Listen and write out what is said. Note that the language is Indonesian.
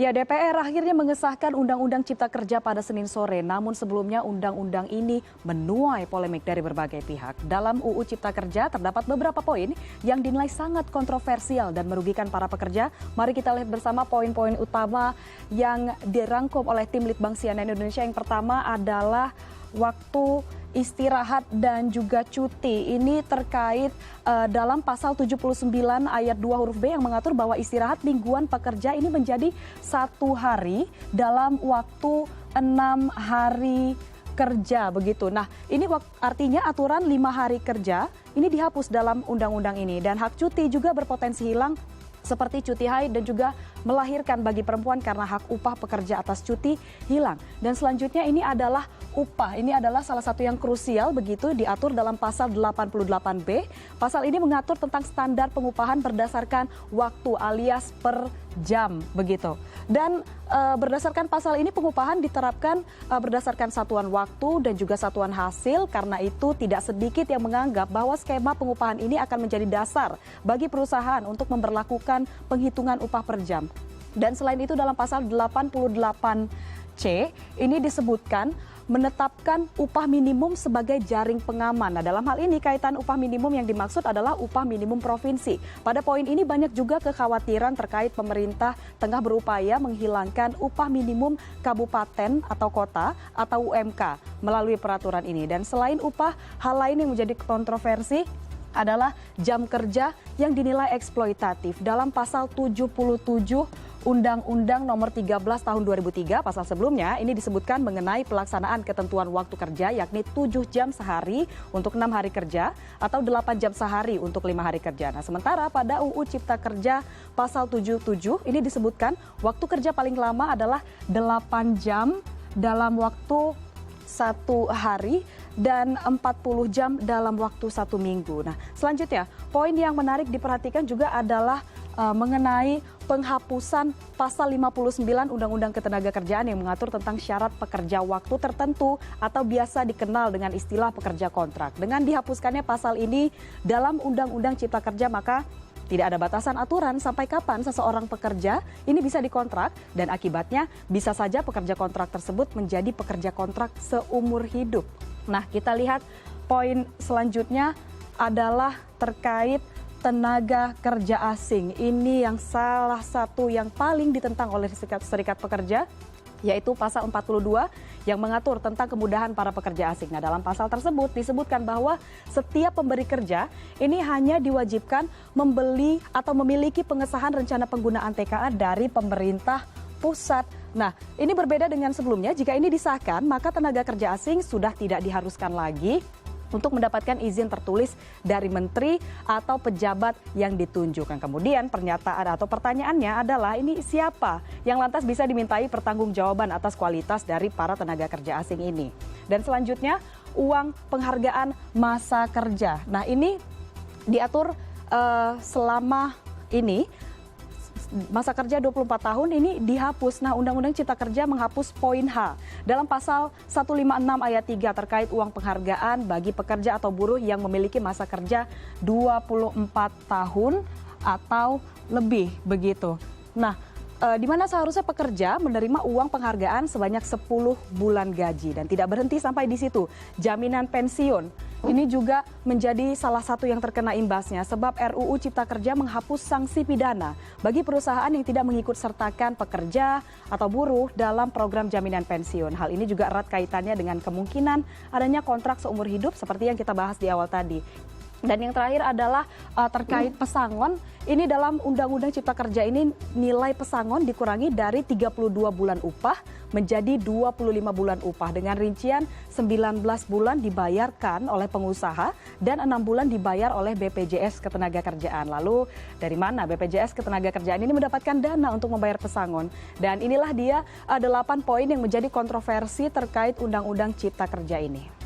Ya, DPR akhirnya mengesahkan Undang-Undang Cipta Kerja pada Senin sore. Namun sebelumnya undang-undang ini menuai polemik dari berbagai pihak. Dalam UU Cipta Kerja terdapat beberapa poin yang dinilai sangat kontroversial dan merugikan para pekerja. Mari kita lihat bersama poin-poin utama yang dirangkum oleh tim Litbang CNN Indonesia. Yang pertama adalah waktu istirahat dan juga cuti. Ini terkait dalam pasal 79 ayat 2 huruf B yang mengatur bahwa istirahat mingguan pekerja ini menjadi 1 hari dalam waktu 6 hari kerja begitu. Nah, ini artinya aturan 5 hari kerja ini dihapus dalam undang-undang ini, dan hak cuti juga berpotensi hilang seperti cuti haid dan juga melahirkan bagi perempuan karena hak upah pekerja atas cuti hilang. Dan selanjutnya ini adalah upah. Ini adalah salah satu yang krusial begitu, diatur dalam pasal 88B. Pasal ini mengatur tentang standar pengupahan berdasarkan waktu alias per jam begitu. Dan berdasarkan pasal ini pengupahan diterapkan berdasarkan satuan waktu dan juga satuan hasil. Karena itu tidak sedikit yang menganggap bahwa skema pengupahan ini akan menjadi dasar bagi perusahaan untuk memberlakukan penghitungan upah per jam. Dan selain itu dalam pasal 88C ini disebutkan menetapkan upah minimum sebagai jaring pengaman. Nah, dalam hal ini kaitan upah minimum yang dimaksud adalah upah minimum provinsi. Pada poin ini banyak juga kekhawatiran terkait pemerintah tengah berupaya menghilangkan upah minimum kabupaten atau kota atau UMK melalui peraturan ini. Dan selain upah, hal lain yang menjadi kontroversi adalah jam kerja yang dinilai eksploitatif. Dalam pasal 77 Undang-Undang Nomor 13 Tahun 2003, pasal sebelumnya ini disebutkan mengenai pelaksanaan ketentuan waktu kerja, yakni 7 jam sehari untuk 6 hari kerja atau 8 jam sehari untuk 5 hari kerja. Nah, sementara pada UU Cipta Kerja pasal 77 ini disebutkan waktu kerja paling lama adalah 8 jam dalam waktu 1 hari dan 40 jam dalam waktu 1 minggu. Nah, selanjutnya poin yang menarik diperhatikan juga adalah mengenai penghapusan pasal 59 Undang-Undang Ketenagakerjaan yang mengatur tentang syarat pekerja waktu tertentu atau biasa dikenal dengan istilah pekerja kontrak. Dengan dihapuskannya pasal ini dalam Undang-Undang Cipta Kerja, maka tidak ada batasan aturan sampai kapan seseorang pekerja ini bisa dikontrak, dan akibatnya bisa saja pekerja kontrak tersebut menjadi pekerja kontrak seumur hidup. Nah, kita lihat poin selanjutnya adalah terkait tenaga kerja asing. Ini yang salah satu yang paling ditentang oleh serikat pekerja, yaitu pasal 42 yang mengatur tentang kemudahan para pekerja asing. Nah, dalam pasal tersebut disebutkan bahwa setiap pemberi kerja ini hanya diwajibkan membeli atau memiliki pengesahan rencana penggunaan TKA dari pemerintah pusat. Nah, ini berbeda dengan sebelumnya. Jika ini disahkan, maka tenaga kerja asing sudah tidak diharuskan lagi untuk mendapatkan izin tertulis dari menteri atau pejabat yang ditunjuk. Kemudian pernyataan atau pertanyaannya adalah ini siapa yang lantas bisa dimintai pertanggungjawaban atas kualitas dari para tenaga kerja asing ini. Dan selanjutnya uang penghargaan masa kerja. Nah, ini diatur selama ini masa kerja 24 tahun ini dihapus. Nah, Undang-Undang Cipta Kerja menghapus poin H dalam pasal 156 ayat 3 terkait uang penghargaan bagi pekerja atau buruh yang memiliki masa kerja 24 tahun atau lebih begitu. Nah, di mana seharusnya pekerja menerima uang penghargaan sebanyak 10 bulan gaji, dan tidak berhenti sampai di situ. Jaminan pensiun ini juga menjadi salah satu yang terkena imbasnya, sebab RUU Cipta Kerja menghapus sanksi pidana bagi perusahaan yang tidak mengikut sertakan pekerja atau buruh dalam program jaminan pensiun. Hal ini juga erat kaitannya dengan kemungkinan adanya kontrak seumur hidup seperti yang kita bahas di awal tadi. Dan yang terakhir adalah terkait pesangon. Ini dalam Undang-Undang Cipta Kerja ini nilai pesangon dikurangi dari 32 bulan upah menjadi 25 bulan upah, dengan rincian 19 bulan dibayarkan oleh pengusaha dan 6 bulan dibayar oleh BPJS Ketenagakerjaan. Lalu dari mana BPJS Ketenagakerjaan ini mendapatkan dana untuk membayar pesangon? Dan inilah dia 8 poin yang menjadi kontroversi terkait Undang-Undang Cipta Kerja ini.